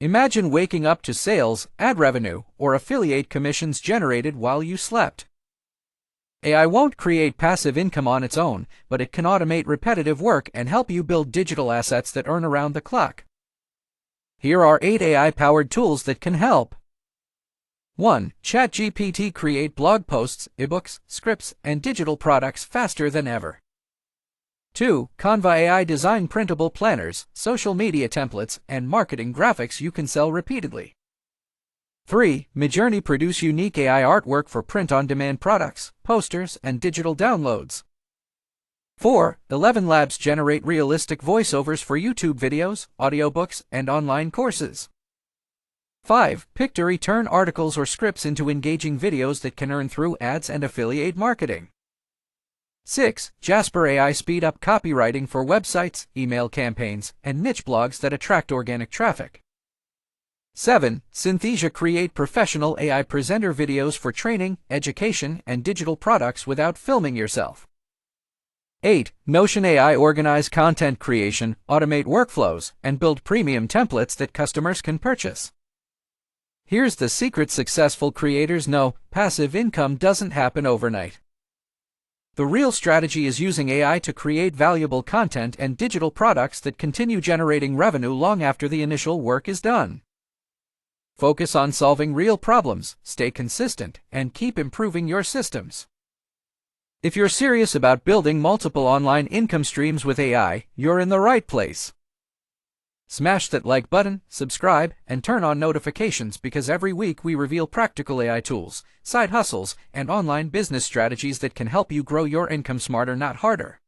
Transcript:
Imagine waking up to sales, ad revenue, or affiliate commissions generated while you slept. AI won't create passive income on its own, but it can automate repetitive work and help you build digital assets that earn around the clock. Here are 8 AI-powered tools that can help. 1. ChatGPT create blog posts, ebooks, scripts, and digital products faster than ever. 2. Canva AI design printable planners, social media templates, and marketing graphics you can sell repeatedly. 3. Midjourney produce unique AI artwork for print-on-demand products, posters, and digital downloads. 4. ElevenLabs generate realistic voiceovers for YouTube videos, audiobooks, and online courses. 5. Pictory turn articles or scripts into engaging videos that can earn through ads and affiliate marketing. 6. Jasper AI speed up copywriting for websites, email campaigns, and niche blogs that attract organic traffic. 7. Synthesia create professional AI presenter videos for training, education, and digital products without filming yourself. 8. Notion AI organize content creation, automate workflows, and build premium templates that customers can purchase. Here's the secret successful creators know: passive income doesn't happen overnight. The real strategy is using AI to create valuable content and digital products that continue generating revenue long after the initial work is done. Focus on solving real problems, stay consistent, and keep improving your systems. If you're serious about building multiple online income streams with AI, you're in the right place. Smash that like button, subscribe, and turn on notifications because every week we reveal practical AI tools, side hustles, and online business strategies that can help you grow your income smarter, not harder.